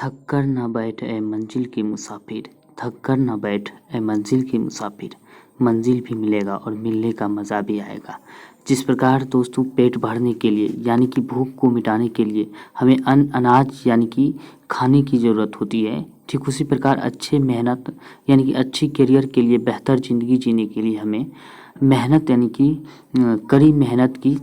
थक कर न बैठ ए मंजिल के मुसाफिर, थक कर न बैठ ए मंजिल के मुसाफिर, मंजिल भी मिलेगा और मिलने का मज़ा भी आएगा। जिस प्रकार दोस्तों पेट भरने के लिए यानी कि भूख को मिटाने के लिए हमें अनाज यानी कि खाने की ज़रूरत होती है, ठीक उसी प्रकार अच्छे मेहनत यानी कि अच्छी करियर के लिए, बेहतर ज़िंदगी जीने के लिए हमें मेहनत यानी कि कड़ी मेहनत की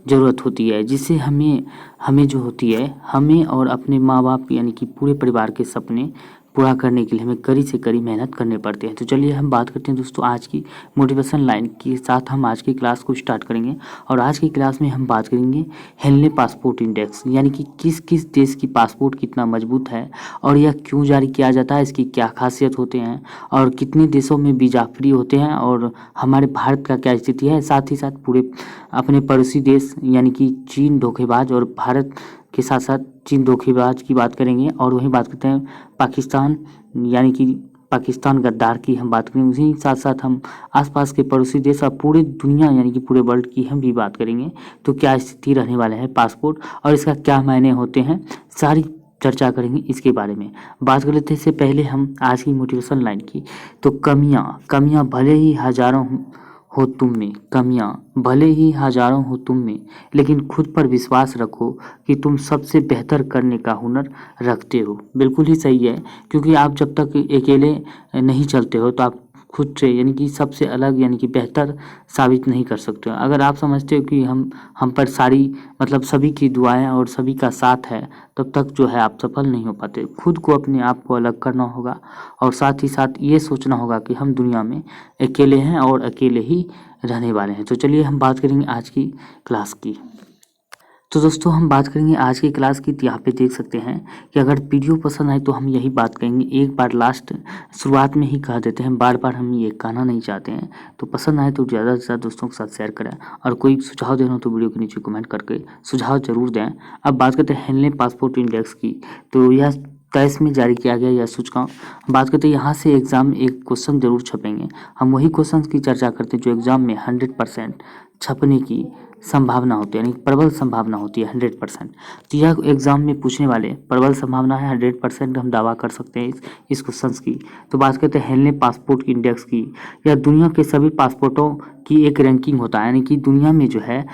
ज़रूरत होती है, जिससे हमें हमें जो होती है हमें और अपने माँ बाप यानी कि पूरे परिवार के सपने पूरा करने के लिए हमें कड़ी से कड़ी मेहनत करने पड़ते हैं। तो चलिए हम बात करते हैं दोस्तों आज की मोटिवेशन लाइन के साथ हम आज की क्लास को स्टार्ट करेंगे। और आज की क्लास में हम बात करेंगे हेनले पासपोर्ट इंडेक्स यानी कि किस किस देश की पासपोर्ट कितना मजबूत है और यह क्यों जारी किया जाता है, इसकी क्या खासियत होते हैं और कितने देशों में वीज़ा फ्री होते हैं और हमारे भारत का क्या स्थिति है। साथ ही साथ पूरे अपने पड़ोसी देश यानी कि चीन धोखेबाज और भारत के साथ साथ चीन धोखेबाज की बात करेंगे और वहीं बात करते हैं पाकिस्तान यानी कि पाकिस्तान गद्दार की हम बात करेंगे। उसी साथ साथ हम आसपास के पड़ोसी देश और पूरी दुनिया यानी कि पूरे वर्ल्ड की हम भी बात करेंगे। तो क्या स्थिति रहने वाले हैं पासपोर्ट और इसका क्या मायने होते हैं, सारी चर्चा करेंगे इसके बारे में। बात कर लेते हैं इससे पहले हम आज की मोटिवेशन लाइन की। तो कमियां भले ही हजारों हो तुम में, कमियां भले ही हजारों हो तुम में, लेकिन खुद पर विश्वास रखो कि तुम सबसे बेहतर करने का हुनर रखते हो। बिल्कुल ही सही है, क्योंकि आप जब तक अकेले नहीं चलते हो तो आप खुद से यानी कि सबसे अलग यानी कि बेहतर साबित नहीं कर सकते हो। अगर आप समझते हो कि हम पर सारी मतलब सभी की दुआएं और सभी का साथ है, तब तक जो है आप सफल नहीं हो पाते। खुद को अपने आप को अलग करना होगा और साथ ही साथ ये सोचना होगा कि हम दुनिया में अकेले हैं और अकेले ही रहने वाले हैं। तो चलिए हम बात करेंगे आज की क्लास की। तो दोस्तों हम बात करेंगे आज की क्लास की। तो यहाँ पे देख सकते हैं कि अगर वीडियो पसंद आए तो हम यही बात कहेंगे, एक बार लास्ट शुरुआत में ही कह देते हैं, बार बार हम ये कहना नहीं चाहते हैं। तो पसंद आए तो ज़्यादा से ज़्यादा दोस्तों के साथ शेयर करें और कोई सुझाव देना हो तो वीडियो के नीचे कमेंट करके सुझाव जरूर दें। अब बात करते हैं हेनले पासपोर्ट इंडेक्स की। तो यह 23 में जारी किया गया यह सूचकांक। बात करते हैं यहाँ से एग्जाम में एक क्वेश्चन जरूर छपेंगे, हम वही क्वेश्चन की चर्चा करते हैं जो एग्जाम में 100% छपने की संभावना होती है, यानी प्रबल संभावना होती है 100%। तो यह एग्जाम में पूछने वाले प्रबल संभावना है 100% हम दावा कर सकते हैं इस क्वेश्चन की। तो बात करते हैं हेनले पासपोर्ट इंडेक्स की। यह दुनिया के सभी पासपोर्टों की एक रैंकिंग होता है, यानी कि दुनिया में जो है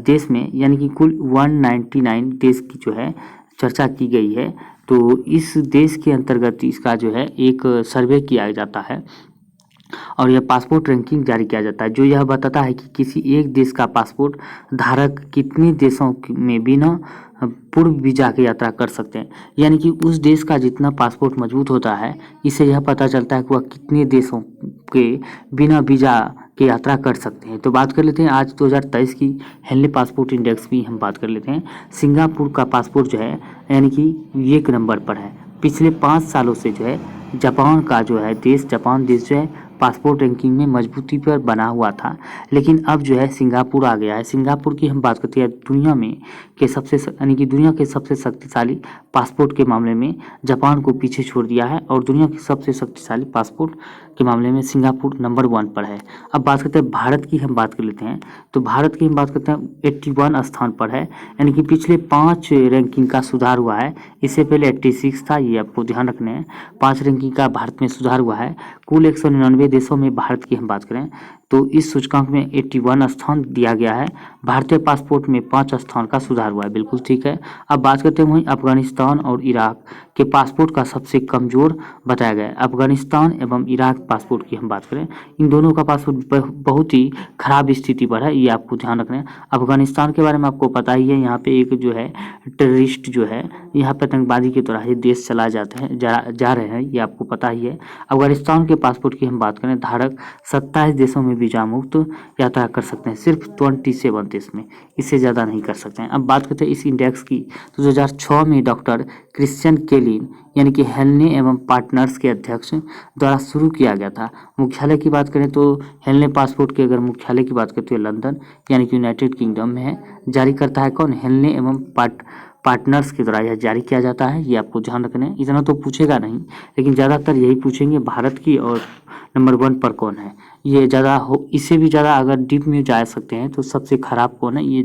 देश में यानी कि कुल 199 देश की जो है चर्चा की गई है। तो इस देश के अंतर्गत इसका जो है एक सर्वे किया जाता है और यह पासपोर्ट रैंकिंग जारी किया जाता है, जो यह बताता है कि किसी एक देश का पासपोर्ट धारक कितने देशों में बिना पूर्व वीजा की यात्रा कर सकते हैं। यानी कि उस देश का जितना पासपोर्ट मजबूत होता है, इससे यह पता चलता है कि वह कितने देशों के बिना वीजा की यात्रा कर सकते हैं। तो बात कर लेते हैं आज 2023 की हेनले पासपोर्ट इंडेक्स की हम बात कर लेते हैं। सिंगापुर का पासपोर्ट जो है यानी कि 1 नंबर पर है। पिछले 5 सालों से जो है जापान का जो है जापान देश जो है पासपोर्ट रैंकिंग में मजबूती पर बना हुआ था, लेकिन अब जो है सिंगापुर आ गया है। सिंगापुर की हम बात करते हैं दुनिया में के सबसे यानी कि दुनिया के सबसे शक्तिशाली पासपोर्ट के मामले में जापान को पीछे छोड़ दिया है और दुनिया के सबसे शक्तिशाली पासपोर्ट के मामले में सिंगापुर नंबर 1 पर है। अब बात करते हैं भारत की हम बात कर लेते हैं। तो भारत की हम बात करते हैं 81 स्थान पर है, यानी कि पिछले 5 रैंकिंग का सुधार हुआ है। इससे पहले 86 था, ये आपको ध्यान रखना है। 5 रैंकिंग का भारत में सुधार हुआ है। कुल 199 देशों में भारत की हम बात करें तो इस सूचकांक में 81 स्थान दिया गया है। भारतीय पासपोर्ट में 5 स्थान का सुधार हुआ है, बिल्कुल ठीक है। अब बात करते हैं वहीं अफगानिस्तान और इराक के पासपोर्ट का सबसे कमजोर बताया गया है। अफगानिस्तान एवं इराक पासपोर्ट की हम बात करें, इन दोनों का पासपोर्ट बहुत ही खराब स्थिति पर है, ये आपको ध्यान रखना है। अफगानिस्तान के बारे में आपको पता ही है, यहाँ पे एक जो है टेररिस्ट जो है यहाँ पे आतंकवादी के द्वारा देश चला जाते हैं जा रहे हैं, ये आपको पता ही है। अफगानिस्तान के पासपोर्ट की हम बात करें, धारक 27 देशों में वीजा मुक्त यात्रा कर सकते हैं, सिर्फ 27 देश में, इससे ज़्यादा नहीं कर सकते हैं। अब बात करते हैं इस इंडेक्स की। तो 2006 में डॉक्टर क्रिश्चियन केलिन यानी कि हेनले एवं पार्टनर्स के अध्यक्ष द्वारा शुरू किया गया था। मुख्यालय की बात करें तो हेनले पासपोर्ट के अगर मुख्यालय की बात करते हैं लंदन यानी कि यूनाइटेड किंगडम में है। जारी करता है कौन? हेनले एवं पार्टनर्स के द्वारा यह जारी किया जाता है, ये आपको ध्यान रखना है। इतना तो पूछेगा नहीं, लेकिन ज़्यादातर यही पूछेंगे भारत की और नंबर 1 पर कौन है। ये ज़्यादा हो, इससे भी ज़्यादा अगर डीप में जा सकते हैं तो सबसे खराब कौन है, ये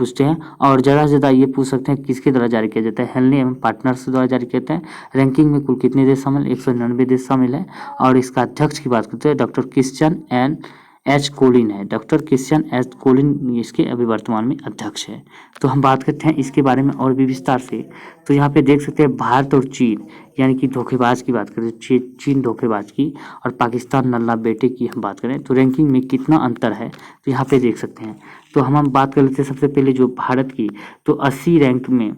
पूछते हैं। और ज़्यादा से ज़्यादा ये पूछ सकते हैं किसके द्वारा जारी किया जाता है, हेनली एवं पार्टनर्स द्वारा जारी किया जाता है। रैंकिंग में कुल कितने देश शामिल, 199 देश शामिल है। और इसका अध्यक्ष की बात करते हैं डॉक्टर क्रिश्चियन एच कोलिन है। डॉक्टर क्रिश्चियन एच कोलिन इसके अभी वर्तमान में अध्यक्ष है। तो हम बात करते हैं इसके बारे में और भी विस्तार से। तो यहाँ पे देख सकते हैं भारत और चीन यानी कि धोखेबाज की बात करें, चीन धोखेबाज की और पाकिस्तान नल्ला बेटे की हम बात करें तो रैंकिंग में कितना अंतर है तो यहाँ पे देख सकते हैं। तो हम बात कर लेते हैं सबसे पहले जो भारत की, तो 80 रैंक में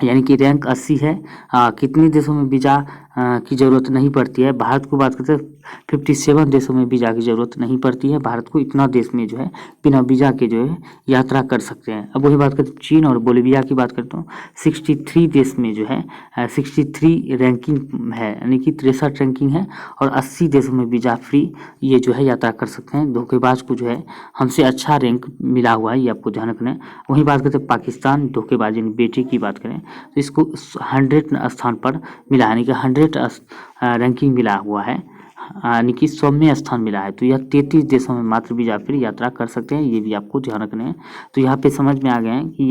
यानी कि रैंक 80 है। कितने देशों में वीज़ा की ज़रूरत नहीं पड़ती है, भारत को बात करते हैं 57 देशों में वीज़ा की ज़रूरत नहीं पड़ती है। भारत को इतना देश में जो है बिना वीज़ा के जो है यात्रा कर सकते हैं। अब वही बात करते हैं चीन और बोलिविया की बात करता हूँ, 63 देश में जो है 63 रैंकिंग है यानी कि 63 रैंकिंग है और 80 देशों में वीज़ा फ्री ये जो है यात्रा कर सकते हैं। धोखेबाज को जो है हमसे अच्छा रैंक मिला हुआ है, ये आपको ध्यान रखना है। वहीं बात करते हैं पाकिस्तान धोखेबाज यानी बेटे की बात करें तो इसको 100 स्थान पर मिला यानी कि 100 रैंकिंग मिला हुआ है यानी कि 100वें स्थान मिला है। तो यह 33 देशों में मात्र वीज़ा फ्री यात्रा कर सकते हैं, ये भी आपको ध्यान रखना है। तो यहाँ पे समझ में आ गए हैं कि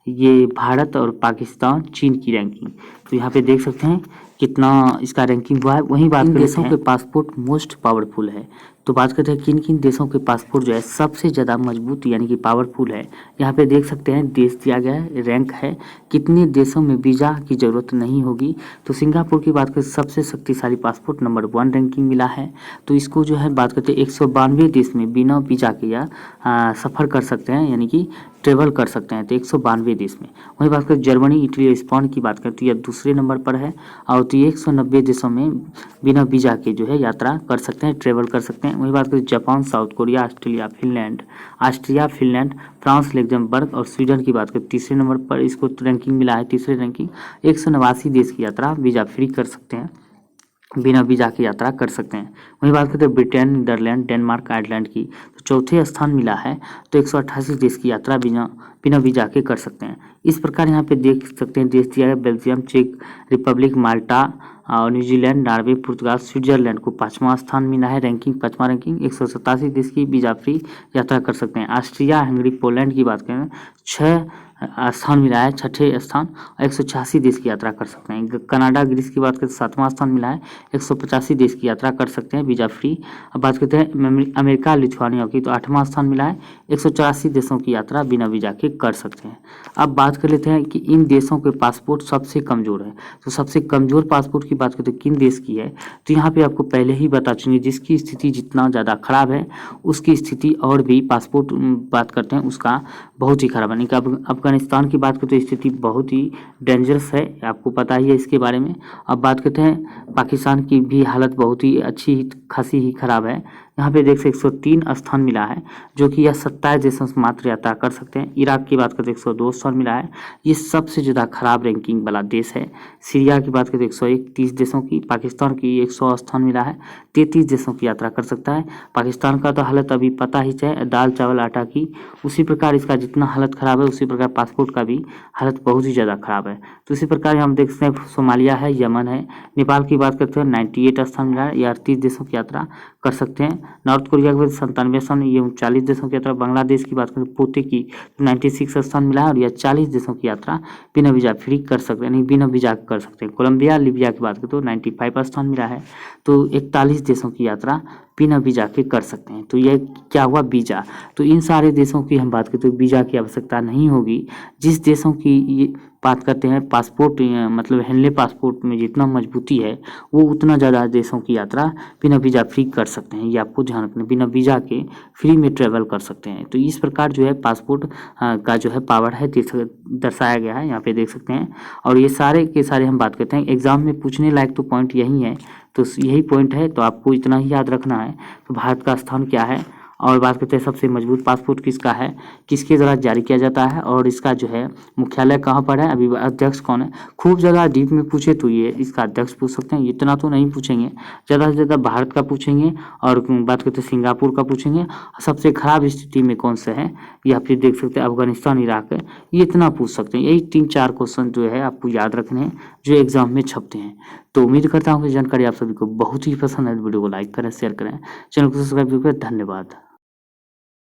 ये भारत और पाकिस्तान चीन की रैंकिंग। तो यहाँ पे देख सकते हैं कितना इसका रैंकिंग हुआ है। वहीं बात करें देशों के पासपोर्ट मोस्ट पावरफुल है, तो बात करते हैं किन किन देशों के पासपोर्ट जो है सबसे ज़्यादा मजबूत यानी कि पावरफुल है। यहाँ पे देख सकते हैं देश दिया गया है, रैंक है, कितने देशों में वीज़ा की ज़रूरत नहीं होगी। तो सिंगापुर की बात करें सबसे शक्तिशाली पासपोर्ट नंबर 1 रैंकिंग मिला है। तो इसको जो है बात करते हैं 192 देश में बिना वीज़ा के या सफ़र कर सकते हैं यानी कि ट्रेवल कर सकते हैं, तो 192 देश में। वहीं बात करें जर्मनी इटली स्पेन की बात करें तो यह दूसरे नंबर पर है और तो ये 190 देशों में बिना वीज़ा के जो है यात्रा कर सकते हैं, ट्रेवल कर सकते हैं। वहीं बात करें Japan south Korea Australia Finland France Luxembourg और स्वीडन की बात करें तीसरे नंबर पर इसको रैंकिंग मिला है, तीसरे रैंकिंग। 189 देश की यात्रा वीज़ा फ्री कर सकते हैं, बिना वीज़ा की यात्रा कर सकते हैं। वहीं बात करते हैं ब्रिटेन नीदरलैंड डेनमार्क आयरलैंड की, तो चौथे स्थान मिला है। तो 188 देश की यात्रा बिना वीज़ा के कर सकते हैं। इस प्रकार यहाँ पे देख सकते हैं देश दिया है बेल्जियम चेक रिपब्लिक माल्टा और न्यूजीलैंड नॉर्वे पुर्तगाल स्विट्जरलैंड को 5वां स्थान मिला है, रैंकिंग 5वां रैंकिंग। 187 देश की वीज़ा फ्री यात्रा कर सकते हैं। ऑस्ट्रिया हंगरी पोलैंड की बात करें 6 स्थान मिला है, 6ठे स्थान, 186 देश की यात्रा कर सकते हैं। कनाडा ग्रीस की बात करें 7वां स्थान मिला है, 185 देश की यात्रा कर सकते हैं वीज़ा फ्री। अब बात करते हैं अमेरिका लिथुआनिया की, तो 8वां स्थान मिला है, 184 देशों की यात्रा बिना वीज़ा के कर सकते हैं। अब बात कर लेते हैं कि इन देशों के पासपोर्ट सबसे कमज़ोर है। तो सबसे कमज़ोर पासपोर्ट की बात करते हैं किन देश की है, तो यहाँ पे आपको पहले ही बता चुके जिसकी स्थिति जितना ज़्यादा खराब है उसकी स्थिति और भी पासपोर्ट बात करते हैं उसका बहुत ही खराब है। यानी कि अफगानिस्तान की बात करते हैं स्थिति बहुत ही डेंजरस है, आपको पता ही है इसके बारे में। अब बात करते हैं पाकिस्तान की भी हालत बहुत ही अच्छी खासी ही खराब है। यहाँ पे देख सकते 103 स्थान मिला है जो कि यह 27 देशों से मात्र यात्रा कर सकते हैं। इराक की बात करते 102 स्थान मिला है, ये सबसे ज़्यादा खराब रैंकिंग वाला देश है। सीरिया की बात करते 131 देशों की, पाकिस्तान की 100 स्थान मिला है, 33 देशों की यात्रा कर सकता है। पाकिस्तान का तो हालत अभी पता ही है, दाल चावल आटा की, उसी प्रकार इसका जितना हालत ख़राब है उसी प्रकार पासपोर्ट का भी हालत बहुत ही ज़्यादा खराब है। तो इसी प्रकार हम देख सकते हैं सोमालिया है, यमन है। नेपाल की बात करते हैं 98 स्थान मिला है, ये 38 देशों की यात्रा कर सकते हैं। नॉर्थ कोरिया की 97 स्थान, ये 39 देशों की यात्रा। बांग्लादेश की बात करें पोते की 96 स्थान मिला है और यह 40 देशों की यात्रा बिना वीज़ा फ्री कर सकते हैं, यानी बिना वीज़ा कर सकते हैं। कोलंबिया लीबिया की बात करें तो 95 स्थान मिला है, तो 41 देशों की यात्रा बिना वीज़ा के कर सकते हैं। तो यह क्या हुआ वीज़ा, तो इन सारे देशों की हम बात करें तो वीज़ा की आवश्यकता नहीं होगी। जिस देशों की ये बात करते हैं पासपोर्ट मतलब हेनले पासपोर्ट में जितना मजबूती है वो उतना ज़्यादा देशों की यात्रा बिना वीज़ा फ्री कर सकते हैं, ये आपको ध्यान रखना, बिना वीज़ा के फ्री में ट्रेवल कर सकते हैं। तो इस प्रकार जो है पासपोर्ट का जो है पावर है दर्शाया गया है, यहाँ पे देख सकते हैं। और ये सारे के सारे हम बात करते हैं एग्जाम में पूछने लायक तो पॉइंट यही है, तो यही पॉइंट है, तो आपको इतना ही याद रखना है। तो भारत का स्थान क्या है, और बात करते हैं सबसे मजबूत पासपोर्ट किसका है, किसके द्वारा जारी किया जाता है, और इसका जो है मुख्यालय कहाँ पर है, अभी अध्यक्ष कौन है। खूब ज़्यादा डीप में पूछे तो ये इसका अध्यक्ष पूछ सकते हैं, इतना तो नहीं पूछेंगे, ज़्यादा से ज़्यादा भारत का पूछेंगे और बात करते हैं सिंगापुर का पूछेंगे। सबसे खराब स्थिति में कौन सा है, या फिर देख सकते हैं अफगानिस्तान इराक है, ये इतना पूछ सकते हैं। यही 3-4 क्वेश्चन जो है आपको याद रखने हैं जो एग्जाम में छपते हैं। तो उम्मीद करता हूँ कि जानकारी आप सभी को बहुत ही पसंद है। वीडियो को लाइक करें, शेयर करें, चैनल को सब्सक्राइब करें। धन्यवाद।